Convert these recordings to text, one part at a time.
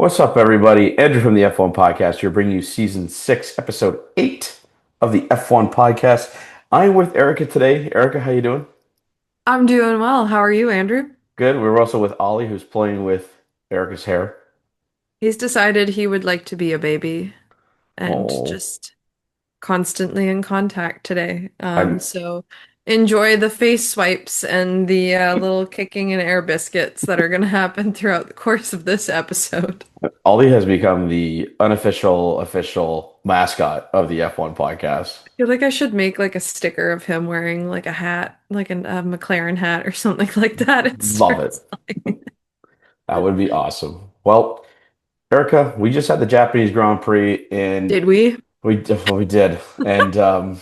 What's up, everybody? Andrew from the F1 Podcast here, bringing you season 6, episode 8 of the F1 Podcast. I'm with Erica today. Erica, how you doing? I'm doing well. How are you, Andrew? Good. We're also with Ollie, who's playing with Erica's hair. He's decided he would like to be a baby and Oh, just constantly in contact today. I'm. So enjoy the face swipes and the little kicking and air biscuits that are going to happen throughout the course of this episode. Ollie has become the unofficial official mascot of the F1 Podcast. I feel like I should make like a sticker of him wearing like a hat, like a McLaren hat or something like that and Love start it. selling. That would be awesome. Well, Erica, we just had the Japanese Grand Prix, and Did we? we did, and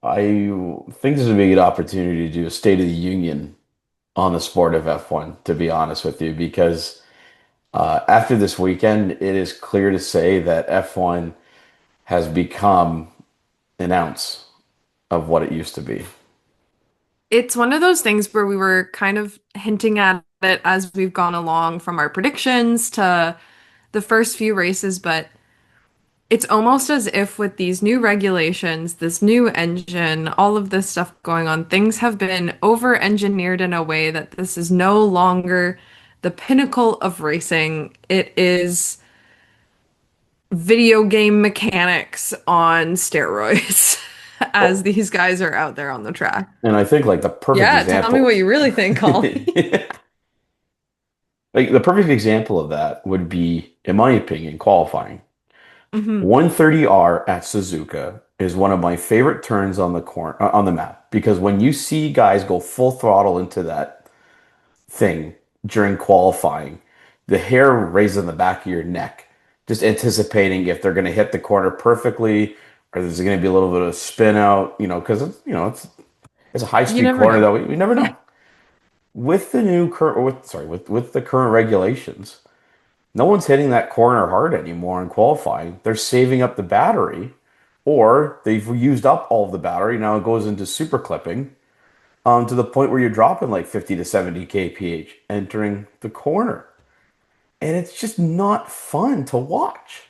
I think this would be a good opportunity to do a State of the Union on the sport of F1, to be honest with you, because after this weekend, it is clear to say that F1 has become an ounce of what it used to be. It's one of those things where we were kind of hinting at it as we've gone along from our predictions to the first few races, but it's almost as if with these new regulations, this new engine, all of this stuff going on, things have been over-engineered in a way that this is no longer the pinnacle of racing. It is video game mechanics on steroids as Well, these guys are out there on the track. and I think like the perfect Yeah, tell me what example, you really think, Ollie. like the perfect example of that would be, in my opinion, qualifying. hmm 130R at Suzuka is one of my favorite turns on the on the map because when you see guys go full throttle into that thing during qualifying, the hair raises in the back of your neck, just anticipating if they're going to hit the corner perfectly or there's going to be a little bit of spin out, because it's a high You speed never corner know. that we never know. With the new current, with the current regulations, no one's hitting that corner hard anymore in qualifying. They're saving up the battery, or they've used up all of the battery. Now it goes into super clipping, to the point where you're dropping like 50 to 70 kph entering the corner. And it's just not fun to watch.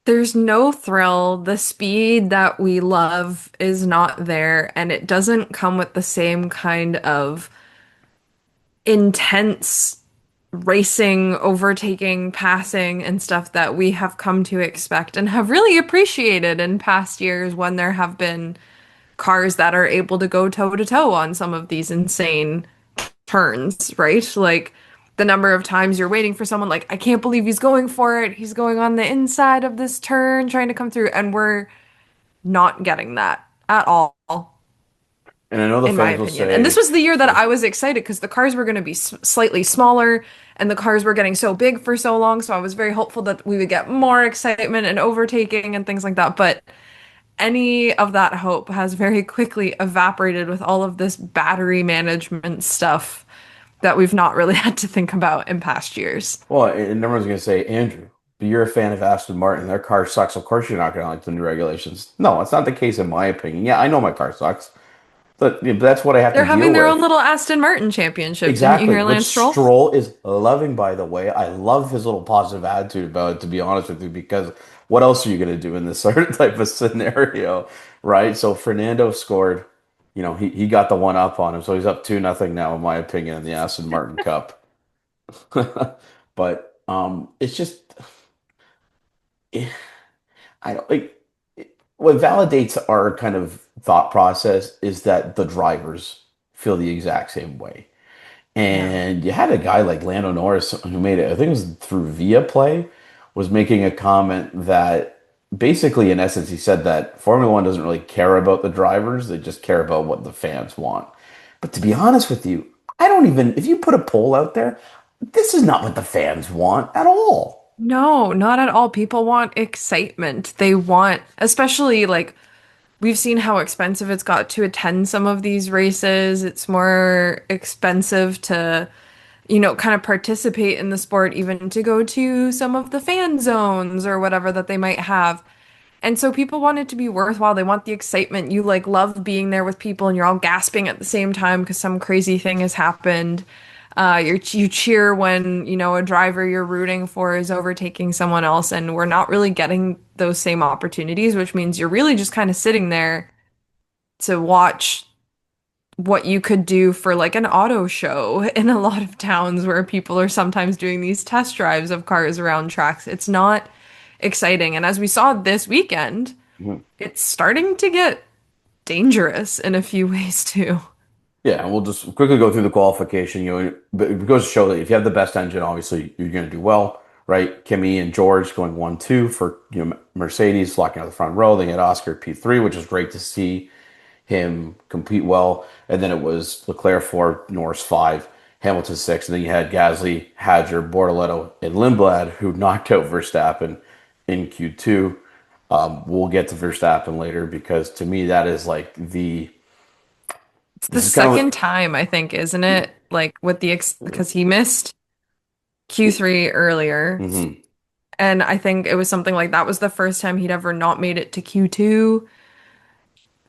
There's no thrill. The speed that we love is not there, and it doesn't come with the same kind of intense racing, overtaking, passing, and stuff that we have come to expect and have really appreciated in past years when there have been cars that are able to go toe to toe on some of these insane turns, right? Like the number of times you're waiting for someone, like, I can't believe he's going for it. He's going on the inside of this turn, trying to come through, and we're not getting that at all, And I know the in my fans will opinion. And this say, was the year that I was excited because the cars were going to be slightly smaller and the cars were getting so big for so long. So I was very hopeful that we would get more excitement and overtaking and things like that. But any of that hope has very quickly evaporated with all of this battery management stuff that we've not really had to think about in past years. well, and everyone's going to say, Andrew, but you're a fan of Aston Martin. Their car sucks. Of course, you're not going to like the new regulations. No, it's not the case in my opinion. Yeah, I know my car sucks, but that's what I have to They're deal having their own with. little Aston Martin championship. Didn't you Exactly, hear which Lance Stroll? Stroll is loving, by the way. I love his little positive attitude about it, to be honest with you, because what else are you going to do in this sort of type of scenario, right? So Fernando scored, he got the one up on him, so he's up 2-0 now, in my opinion, in the Aston Martin Cup. But it's just, I don't like what validates our kind of thought process is that the drivers feel the exact same way. Yeah. And you had a guy like Lando Norris who made it, I think it was through Via Play, was making a comment that basically, in essence, he said that Formula One doesn't really care about the drivers, they just care about what the fans want. But to be honest with you, I don't even, if you put a poll out there, this is not what the fans want at all. No, not at all. People want excitement. They want, especially like we've seen how expensive it's got to attend some of these races. It's more expensive to, kind of participate in the sport, even to go to some of the fan zones or whatever that they might have. And so people want it to be worthwhile. They want the excitement. You like love being there with people and you're all gasping at the same time because some crazy thing has happened. You cheer when, a driver you're rooting for is overtaking someone else, and we're not really getting those same opportunities, which means you're really just kind of sitting there to watch what you could do for like an auto show in a lot of towns where people are sometimes doing these test drives of cars around tracks. It's not exciting. And as we saw this weekend, Mhm. it's starting to get dangerous in a few ways too. Yeah, and we'll just quickly go through the qualification. But it goes to show that if you have the best engine, obviously you're going to do well, right? Kimi and George going 1-2 for Mercedes, locking out the front row. They had Oscar P3, which is great to see him compete well. And then it was Leclerc 4, Norris 5, Hamilton 6. And then you had Gasly, Hadger, Bortoleto, and Lindblad, who knocked out Verstappen in Q2. We'll get to Verstappen later because to me, that is like It's the this is kind of second time, I think, isn't it? Like with the ex because he missed Q3 earlier. mhm. And I think it was something like that was the first time he'd ever not made it to Q2.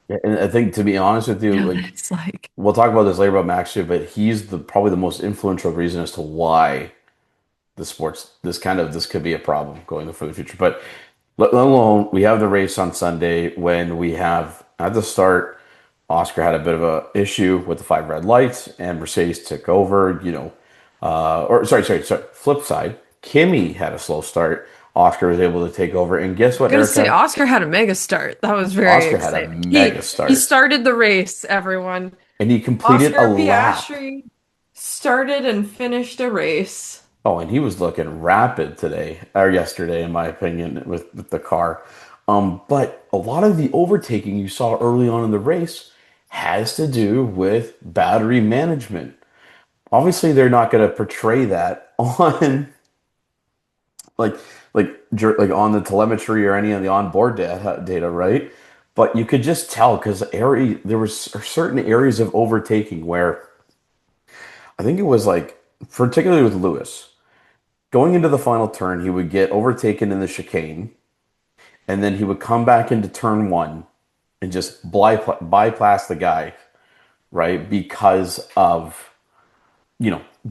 Yeah, and I think to be honest with you, And like it's like, we'll talk about this later about Max too, but he's the probably the most influential reason as to why the sports this could be a problem going for the future. But let alone we have the race on Sunday when we have at the start, Oscar had a bit of a issue with the five red lights and Mercedes took over, or sorry, flip side, Kimi had a slow start. Oscar was able to take over, and guess I'm what, gonna say Erica? Oscar had a mega start. That was very Oscar had a exciting. mega He start, started the race, everyone. and he completed a Oscar lap. Piastri started and finished a race. Oh, and he was looking rapid today or yesterday, in my opinion, with the car. But a lot of the overtaking you saw early on in the race has to do with battery management. Obviously, they're not going to portray that on like like on the telemetry or any of the onboard data, right? But you could just tell because there was certain areas of overtaking where I think it was like particularly with Lewis. Going into the final turn, he would get overtaken in the chicane, and then he would come back into turn one and just bypass the guy, right? Because of,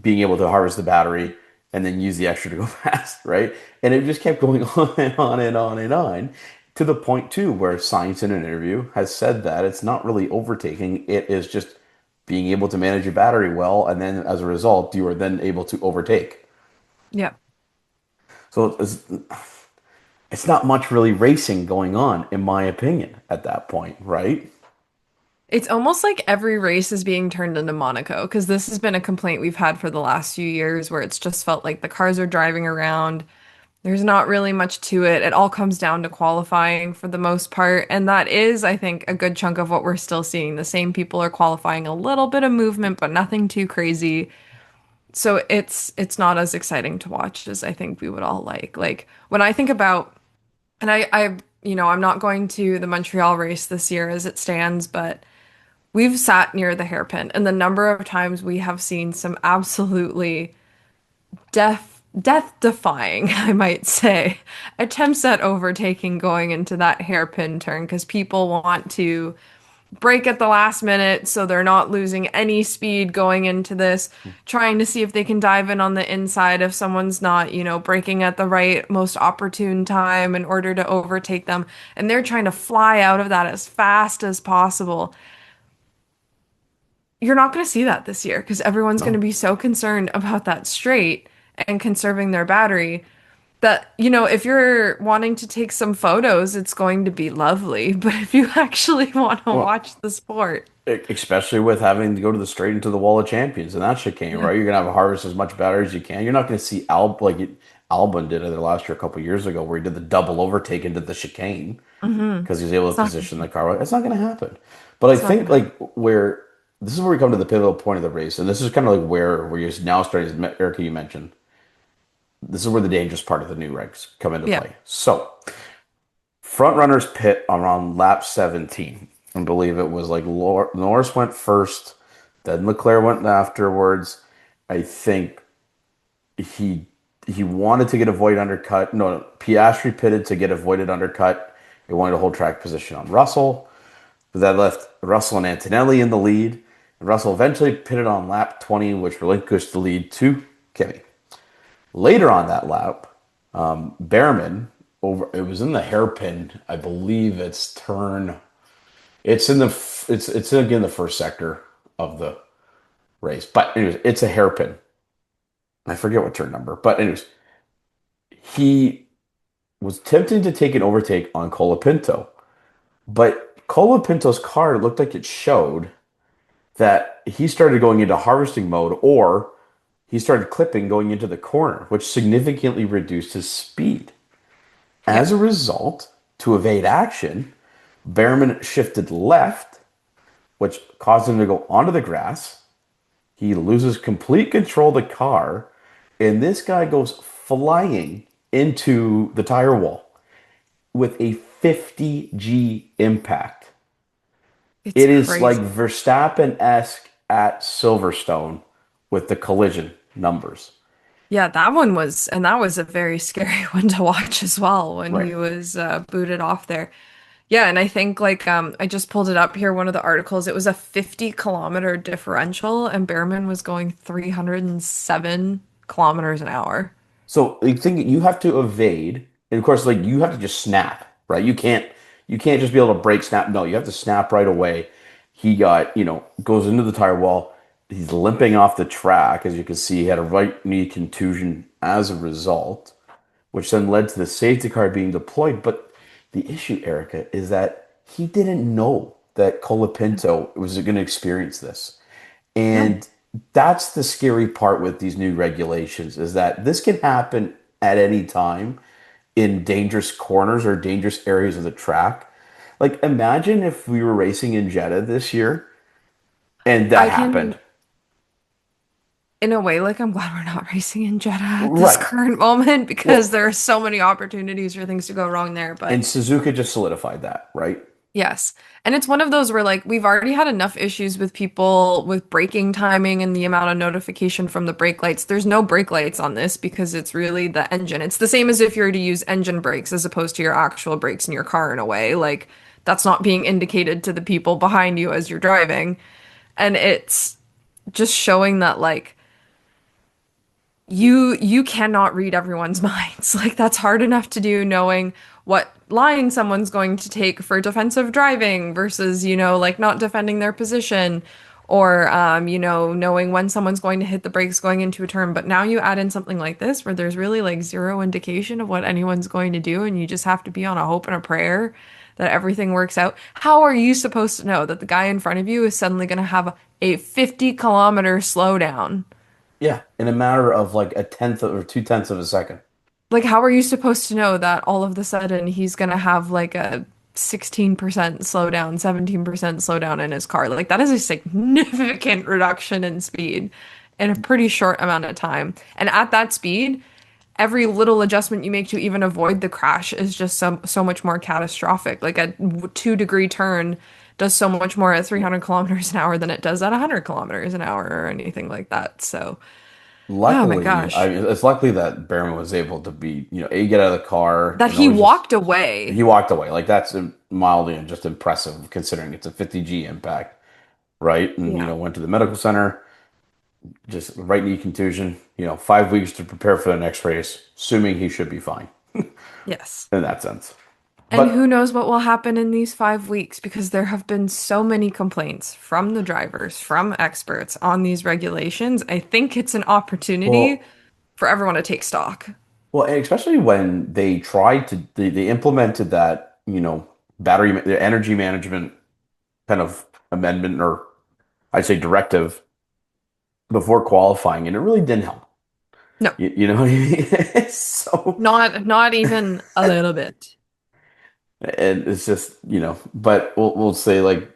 being able to harvest the battery and then use the extra to go fast, right? And it just kept going on and on and on and on to the point, too, where science in an interview has said that it's not really overtaking, it is just being able to manage your battery well. And then as a result, you are then able to overtake. Yeah. So it's not much really racing going on, in my opinion, at that point, right? It's almost like every race is being turned into Monaco because this has been a complaint we've had for the last few years where it's just felt like the cars are driving around. There's not really much to it. It all comes down to qualifying for the most part. And that is, I think, a good chunk of what we're still seeing. The same people are qualifying a little bit of movement, but nothing too crazy. So it's not as exciting to watch as I think we would all like. Like when I think about, and I'm not going to the Montreal race this year as it stands, but we've sat near the hairpin, and the number of times we have seen some absolutely death defying, I might say, attempts at overtaking going into that hairpin turn because people want to brake at the last minute so they're not losing any speed going into this, trying to see if they can dive in on the inside if someone's not, braking at the right, most opportune time in order to overtake them. And they're trying to fly out of that as fast as possible. You're not going to see that this year because everyone's going to No. be so concerned about that straight and conserving their battery that, if you're wanting to take some photos, it's going to be lovely. But if you actually want to Well, watch the sport, especially with having to go to the straight into the wall of champions and that chicane, yeah. right? You're gonna have to harvest as much battery as you can. You're not gonna see Albon did it last year, a couple years ago, where he did the double overtake into the chicane because he was able It's to not gonna position the happen. car. It's not gonna happen. But I It's not think gonna happen. like where this is where we come to the pivotal point of the race, and this is kind of like where you're now starting, as Erica, you mentioned, this is where the dangerous part of the new regs come into Yeah. play. So front runners pit around lap 17. I believe it was like Norris went first, then Leclerc went afterwards. I think he he wanted to get a void undercut. No, Piastri pitted to get a voided undercut. He wanted to hold track position on Russell. But that left Russell and Antonelli in the lead. Russell eventually pitted on lap 20, which relinquished the lead to Kimi. Later on that lap, Behrman over. It was in the hairpin, I believe. It's turn. It's in the. It's again the first sector of the race, but anyways, it's a hairpin. I forget what turn number, but anyways, he was tempting to take an overtake on Colapinto, but Colapinto's car looked like it showed that he started going into harvesting mode, or he started clipping going into the corner, which significantly reduced his speed. Yeah. As a result, to evade action, Behrman shifted left, which caused him to go onto the grass. He loses complete control of the car, and this guy goes flying into the tire wall with a 50G impact. It's It is like crazy. Verstappen-esque at Silverstone with the collision numbers. Yeah, that was a very scary one to watch as well when Right. he was booted off there. Yeah, and I think like I just pulled it up here, one of the articles, it was a 50-kilometer differential and Behrman was going 307 kilometers an hour. So the thing you have to evade, and of course, like you have to just snap, right? You can't just be able to break snap. No, you have to snap right away. He got, goes into the tire wall. He's limping off the track, as you can see. He had a right knee contusion as a result, which then led to the safety car being deployed. But the issue, Erica, is that he didn't know that Colapinto was going to experience this. No. And that's the scary part with these new regulations is that this can happen at any time in dangerous corners or dangerous areas of the track. Like imagine if we were racing in Jeddah this year and that I happened. can, in a way, like I'm glad we're not racing in Jeddah at this Right. current moment because Well, there are so many opportunities for things to go wrong there. But and Suzuka just solidified that, right? yes. And it's one of those where like we've already had enough issues with people with braking timing and the amount of notification from the brake lights. There's no brake lights on this because it's really the engine. It's the same as if you were to use engine brakes as opposed to your actual brakes in your car in a way. Like that's not being indicated to the people behind you as you're driving. And it's just showing that like you cannot read everyone's minds. Like that's hard enough to do knowing what line someone's going to take for defensive driving versus, like not defending their position or knowing when someone's going to hit the brakes going into a turn. But now you add in something like this where there's really like zero indication of what anyone's going to do and you just have to be on a hope and a prayer that everything works out. How are you supposed to know that the guy in front of you is suddenly going to have a 50-kilometer slowdown? Yeah, in a matter of like a tenth or 2/10 of a second. Like, how are you supposed to know that all of the sudden he's gonna have like a 16% slowdown, 17% slowdown in his car? Like, that is a significant reduction in speed in a pretty short amount of time. And at that speed, every little adjustment you make to even avoid the crash is just so much more catastrophic. Like a 2-degree turn does so much more at 300 kilometers an hour than it does at 100 kilometers an hour or anything like that. So, oh my Luckily, I gosh. mean, it's luckily that Behrman was able to get out of the car That and he always just walked away. he walked away. Like that's mildly and just impressive considering it's a 50G impact, right? And Yeah. went to the medical center, just right knee contusion. 5 weeks to prepare for the next race, assuming he should be fine Yes. in that sense. And who But knows what will happen in these 5 weeks because there have been so many complaints from the drivers, from experts on these regulations. I think it's an opportunity well, for everyone to take stock. and especially when they implemented that the energy management kind of amendment, or I'd say directive, before qualifying, and it really didn't help. No, You know what I mean? So, not even a little bit. and it's just, but we'll say like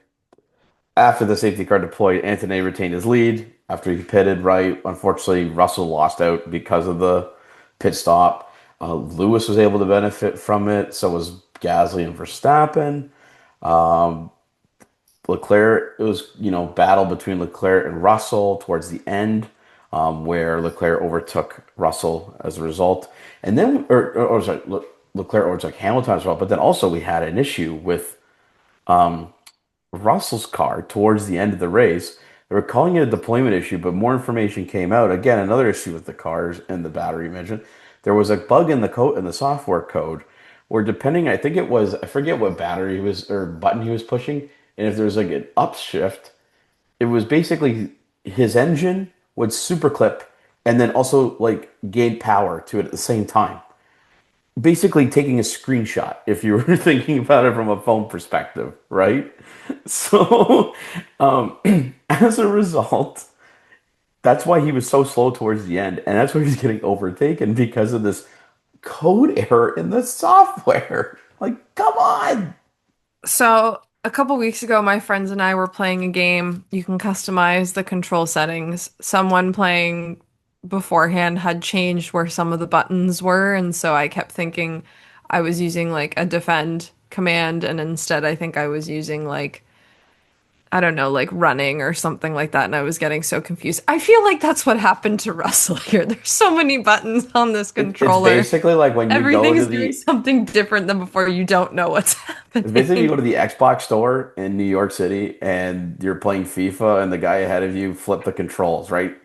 after the safety car deployed, Anthony retained his lead after he pitted, right? Unfortunately, Russell lost out because of the pit stop. Lewis was able to benefit from it. So was Gasly and Verstappen. Um, Leclerc, it was, battle between Leclerc and Russell towards the end, where Leclerc overtook Russell as a result. And then, or sorry, Leclerc overtook Hamilton as well. But then also we had an issue with Russell's car towards the end of the race. They were calling it a deployment issue, but more information came out. Again, another issue with the cars and the battery you mentioned. There was a bug in the code in the software code where depending, I think it was, I forget what battery he was or button he was pushing, and if there's like an upshift, it was basically his engine would superclip and then also like gain power to it at the same time. Basically taking a screenshot if you were thinking about it from a phone perspective, right? So, as a result, that's why he was so slow towards the end, and that's why he's getting overtaken because of this code error in the software. Like, come on. So, a couple weeks ago, my friends and I were playing a game. You can customize the control settings. Someone playing beforehand had changed where some of the buttons were, and so I kept thinking I was using like a defend command, and instead I think I was using like I don't know, like running or something like that, and I was getting so confused. I feel like that's what happened to Russell here. There's so many buttons on this It's controller. basically like when you go Everything to is doing the something different than before. You don't know what's it's basically you happening. go to the Xbox store in New York City and you're playing FIFA and the guy ahead of you flipped the controls, right?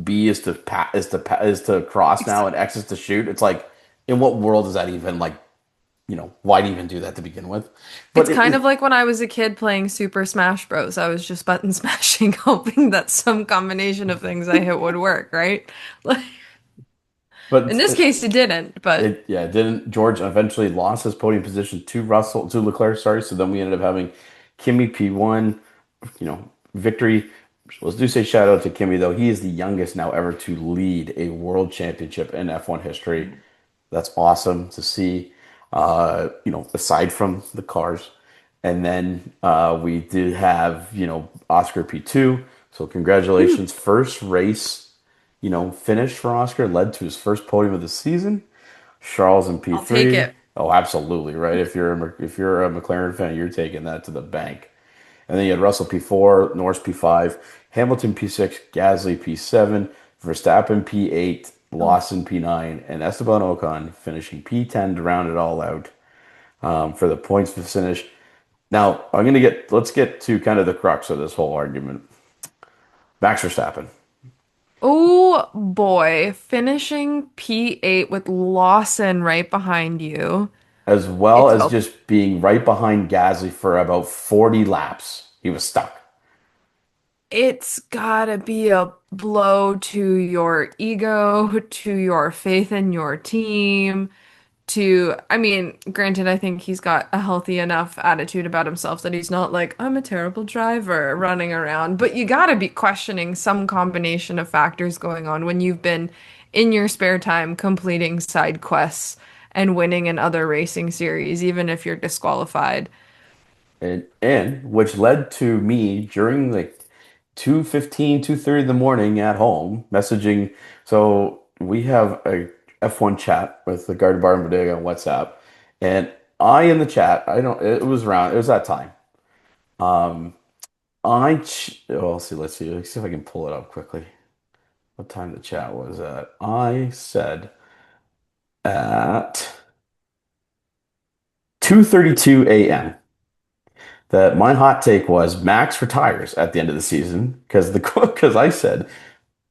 B is to is to cross now and X is to shoot. It's like in what world is that even like, why do you even do that to begin with? It's But kind of like when I was a kid playing Super Smash Bros. I was just button smashing, hoping that some combination of things I hit would work, right? Like, in but this case, it didn't, but it yeah, didn't George eventually lost his podium position to Leclerc, sorry. So then we ended up having Kimi P1, victory. Let's do say shout out to Kimi though. He is the youngest now ever to lead a world championship in F1 history. That's awesome to see. Aside from the cars. And then we did have, Oscar P2. So mm, congratulations. First race, finish for Oscar led to his first podium of the season. Charles in I'll take P3. it. Oh, absolutely, right. If you're a McLaren fan, you're taking that to the bank. And then you had Russell P4, Norris P5, Hamilton P6, Gasly P7, Verstappen P8, Oh. Lawson P9, and Esteban Ocon finishing P10 to round it all out for the points finish. Now, let's get to kind of the crux of this whole argument. Max Verstappen, Oh boy, finishing P8 with Lawson right behind you. as well It's as a just being right behind Gasly for about 40 laps, he was stuck. It's gotta be a blow to your ego, to your faith in your team, I mean, granted, I think he's got a healthy enough attitude about himself that he's not like, I'm a terrible driver running around, but you gotta be questioning some combination of factors going on when you've been in your spare time completing side quests and winning in other racing series, even if you're disqualified. And which led to me during like 2:15, 2:30 in the morning at home messaging. So we have a F1 chat with the Garden Bar and Bodega on WhatsApp. And I in the chat, I don't, it was that time. Um, well, let's see if I can pull it up quickly. What time the chat was at? I said at 2:32 a.m. that my hot take was Max retires at the end of the season because I said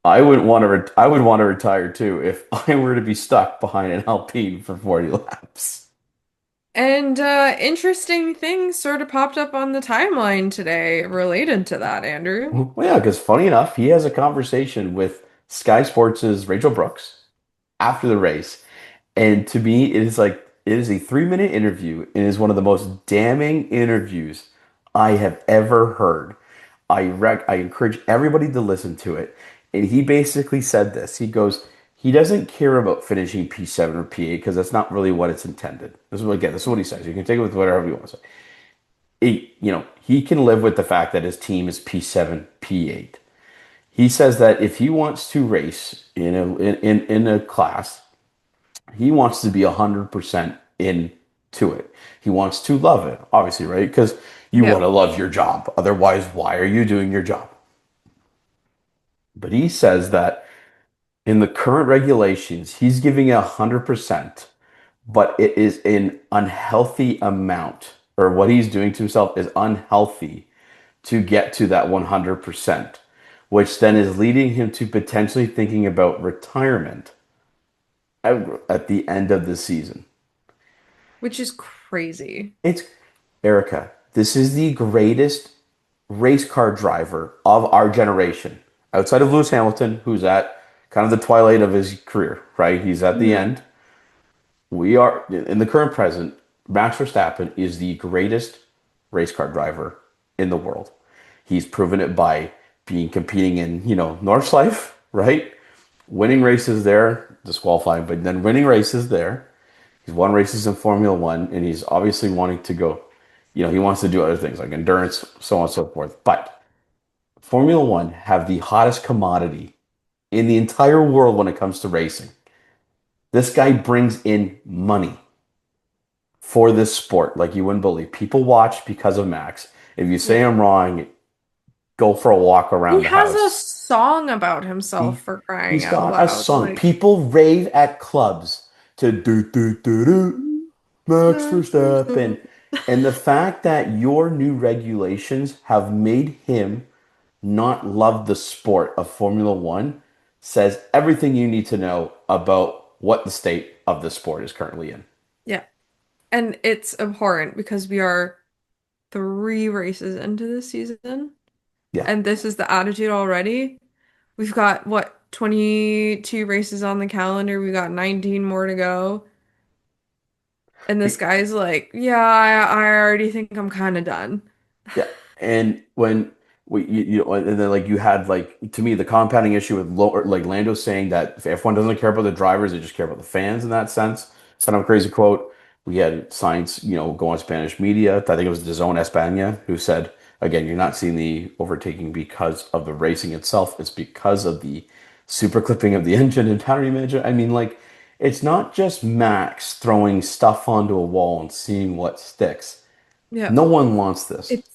I would want to retire too if I were to be stuck behind an Alpine for 40 laps. And interesting things sort of popped up on the timeline today related to that, Andrew. Well, yeah, because funny enough, he has a conversation with Sky Sports' Rachel Brooks after the race. And to me, it is a 3-minute interview and is one of the most damning interviews I have ever heard. I encourage everybody to listen to it. And he basically said this. He goes, he doesn't care about finishing P7 or P8 because that's not really what it's intended. This is what he says. You can take it with whatever you want to say. He can live with the fact that his team is P7, P8. He says that if he wants to race in a class, he wants to be 100% into it. He wants to love it, obviously, right? Because you want Yeah. to love your job. Otherwise, why are you doing your job? But he says that in the current regulations, he's giving it 100%, but it is an unhealthy amount, or what he's doing to himself is unhealthy to get to that 100%. which then is leading him to potentially thinking about retirement at the end of the season. which is crazy. It's Erica. This is the greatest race car driver of our generation, outside of Lewis Hamilton, who's at kind of the twilight of his career, right? He's at the Hmm. end. We are in the current present. Max Verstappen is the greatest race car driver in the world. He's proven it by being competing in, Nordschleife, right? Winning races there, disqualifying, but then winning races there. He's won races in Formula One, and he's obviously wanting to go. He wants to do other things like endurance, so on and so forth. But Formula One have the hottest commodity in the entire world when it comes to racing. This guy brings in money for this sport like you wouldn't believe. People watch because of Max. If you say Yeah. I'm wrong, go for a walk He around the has a house. song about himself He for crying he's out got a loud. song. Like, People rave at clubs to do do do do Max Verstappen. And the fact that your new regulations have made him not love the sport of Formula One says everything you need to know about what the state of the sport is currently in. yeah. And it's abhorrent because we are 3 races into this season, Yeah. and this is the attitude already. We've got what, 22 races on the calendar. We got 19 more to go. And this guy's like, yeah, I already think I'm kind of done. Yeah, and when and then like you had like to me the compounding issue with like Lando saying that if F1 doesn't care about the drivers, they just care about the fans in that sense. It's kind of a crazy quote. We had science, go on Spanish media. I think it was DAZN España who said, again, you're not seeing the overtaking because of the racing itself. It's because of the super clipping of the engine and battery management. I mean, like, it's not just Max throwing stuff onto a wall and seeing what sticks. Yeah. No one wants this. It's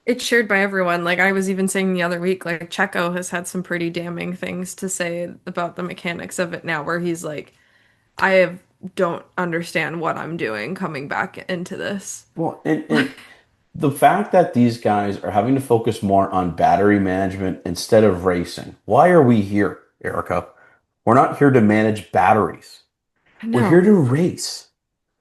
it's shared by everyone. Like I was even saying the other week, like Checo has had some pretty damning things to say about the mechanics of it now, where he's like, don't understand what I'm doing coming back into this. Well, and the fact that these guys are having to focus more on battery management instead of racing. Why are we here, Erica? We're not here to manage batteries. We're here No. to race.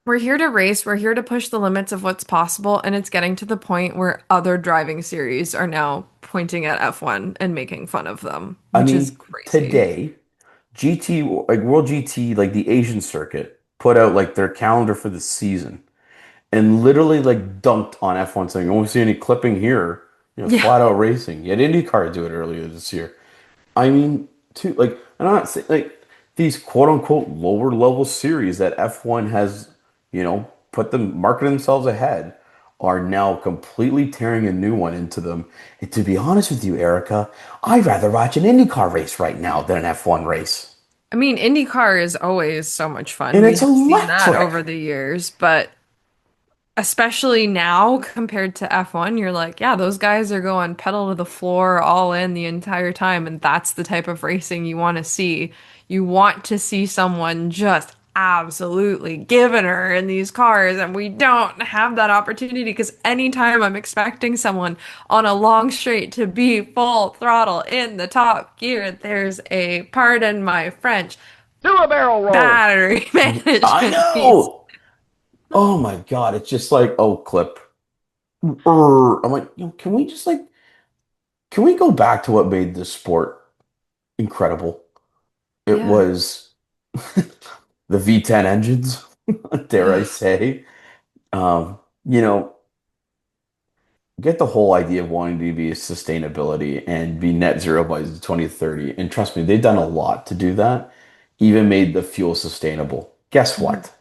We're here to race, we're here to push the limits of what's possible, and it's getting to the point where other driving series are now pointing at F1 and making fun of them, I which is mean, crazy. today, GT, like World GT, like the Asian circuit, put out like their calendar for the season and literally like dunked on F1 saying, "You won't see any clipping here. It's Yeah. flat out racing." You had IndyCar do it earlier this year. I mean, too, like, I'm not saying like these quote unquote lower level series that F1 has, put them market themselves ahead are now completely tearing a new one into them. And to be honest with you, Erica, I'd rather watch an IndyCar race right now than an F1 race. I mean, IndyCar is always so much fun. And We it's have seen that electric. over the years, but especially now compared to F1, you're like, yeah, those guys are going pedal to the floor all in the entire time, and that's the type of racing you want to see. You want to see someone just absolutely giving her in these cars, and we don't have that opportunity because anytime I'm expecting someone on a long straight to be full throttle in the top gear, there's a, pardon my French, Do a barrel roll. battery I management piece. know. Oh my God. It's just like, oh, clip. I'm like, can we just like, can we go back to what made this sport incredible? It Yeah. was the V10 engines, dare I say. You know, get the whole idea of wanting to be sustainability and be net zero by 2030. And trust me, they've done a lot to do that, even made the fuel sustainable. Guess Mhm. what?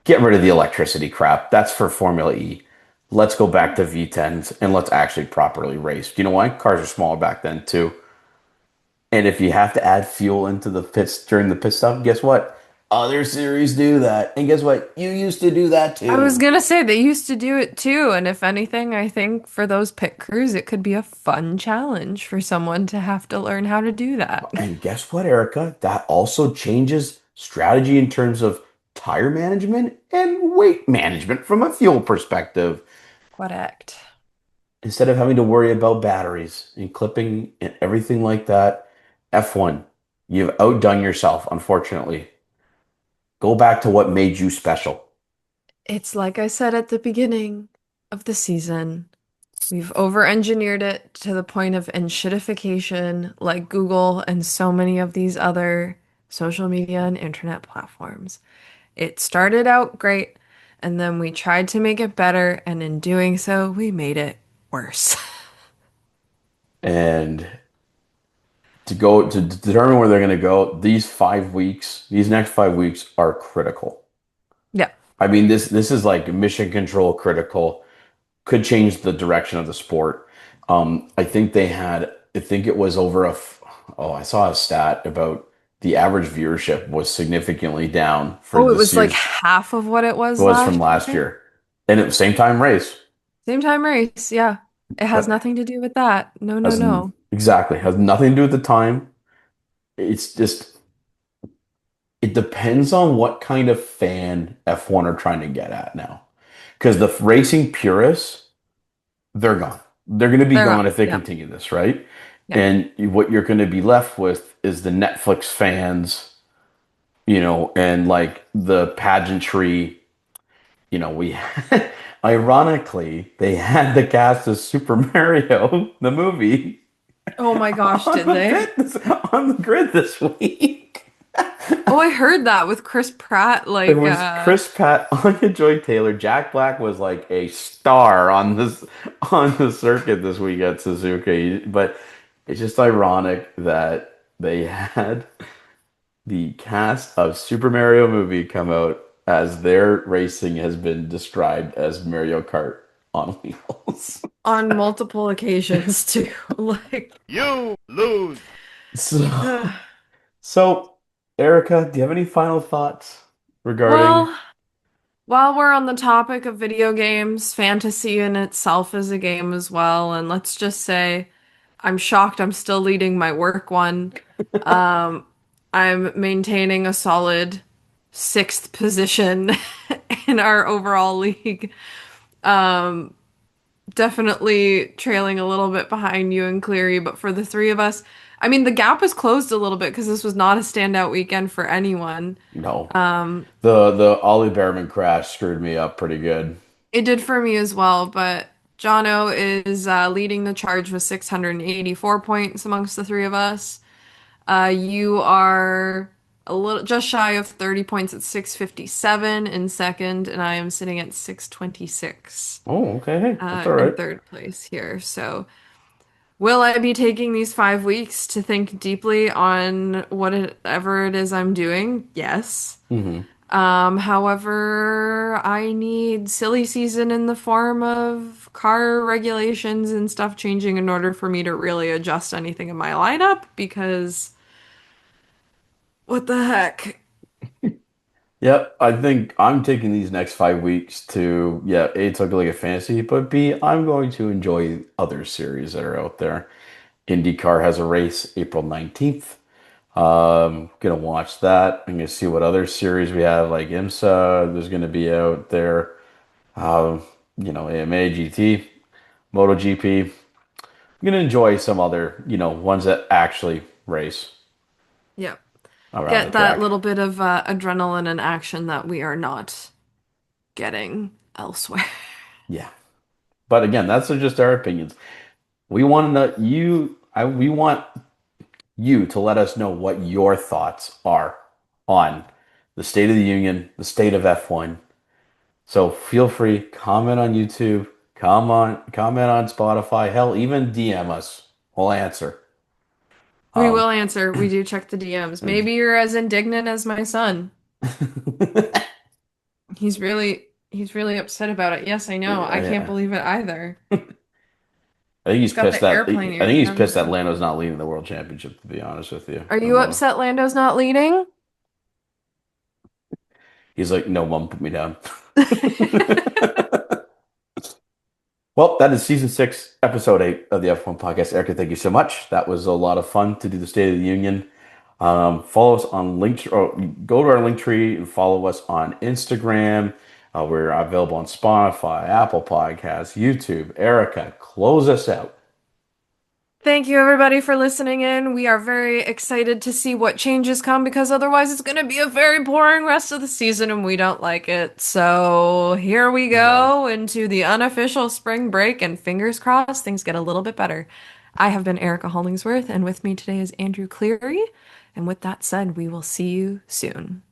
Get rid of the electricity crap. That's for Formula E. Let's go back to V10s and let's actually properly race. Do you know why? Cars are smaller back then too. And if you have to add fuel into the pits during the pit stop, guess what? Other series do that. And guess what? You used to do that I was too. gonna say they used to do it too, and if anything, I think for those pit crews, it could be a fun challenge for someone to have to learn how to do that. And guess what, Erica? That also changes strategy in terms of tire management and weight management from a fuel perspective. Correct. instead of having to worry about batteries and clipping and everything like that, F1, you've outdone yourself, unfortunately. Go back to what made you special. It's like I said at the beginning of the season. We've over-engineered it to the point of enshittification, like Google and so many of these other social media and internet platforms. It started out great, and then we tried to make it better, and in doing so, we made it worse. And to determine where they're going to go, these next 5 weeks are critical. Yeah. I mean, this is like mission control critical. Could change the direction of the sport. I think it was oh, I saw a stat about the average viewership was significantly down for Oh, it this was like year's, half of what it it was was from last last year. year. And at the same time race, Same time race, yeah. It has but nothing to do with that. No, no, has no. exactly has nothing to do with the time. It's just it depends on what kind of fan F1 are trying to get at now. Because the racing purists, they're gone. They're going to be They're gone gone. if they Yeah. continue this, right? Yeah. And what you're going to be left with is the Netflix fans, and like the pageantry. We ironically they had the cast of Super Mario, the movie, Oh my gosh, on did the they? on the grid this week. Oh, I heard that with Chris Pratt, It was Chris Pratt, Anya Joy Taylor, Jack Black was like a star on the circuit this week at Suzuka. But it's just ironic that they had the cast of Super Mario movie come out as their racing has been described as Mario Kart on wheels. on multiple occasions too. Like, You lose. So, so Erica, do you have any final thoughts regarding? well, while we're on the topic of video games, fantasy in itself is a game as well, and let's just say I'm shocked I'm still leading my work one. Um, I'm maintaining a solid sixth position in our overall league. Um, Definitely trailing a little bit behind you and Cleary, but for the three of us, I mean, the gap is closed a little bit because this was not a standout weekend for anyone. No. Um, The Ollie Behrman crash screwed me up pretty good. it did for me as well, but Jono is leading the charge with 684 points amongst the three of us. You are a little just shy of 30 points at 657 in second, and I am sitting at 626 Oh, okay. Hey, that's all in right. third place here. So, will I be taking these 5 weeks to think deeply on whatever it is I'm doing? Yes. Hmm. However, I need silly season in the form of car regulations and stuff changing in order for me to really adjust anything in my lineup because what the heck? Yep, I think I'm taking these next 5 weeks to, yeah, A, to like a fantasy, but B, I'm going to enjoy other series that are out there. IndyCar has a race April 19th. Gonna watch that. I'm gonna see what other series we have, like IMSA, there's gonna be out there. Um, AMA, GT, MotoGP. I'm gonna enjoy some other, ones that actually race Yep. around the Get that track. little bit of adrenaline and action that we are not getting elsewhere. Yeah. But again, that's just our opinions. We want to know we want you to let us know what your thoughts are on the State of the Union, the state of F1. So feel free, comment on YouTube, comment on Spotify, hell, even DM us. We'll answer. We Um, will answer. We do check the DMs. Maybe you're as indignant as my son. I, He's really upset about it. Yes, I know. I can't I believe it either. think he's He's got pissed the that airplane I think ears he's and pissed that everything. Lando's not leading the world championship, to be honest with you. Are you upset Lando's not leading? He's like, no, mom, put me down. Well, that is season 6, episode 8 of the F1 podcast. Erica, thank you so much. That was a lot of fun to do the State of the Union. Follow us on link or go to our link tree and follow us on Instagram. We're available on Spotify, Apple Podcasts, YouTube. Erica, close us out. Thank you, everybody, for listening in. We are very excited to see what changes come because otherwise it's going to be a very boring rest of the season and we don't like it. So here we No. go into the unofficial spring break, and fingers crossed things get a little bit better. I have been Erica Hollingsworth, and with me today is Andrew Cleary. And with that said, we will see you soon.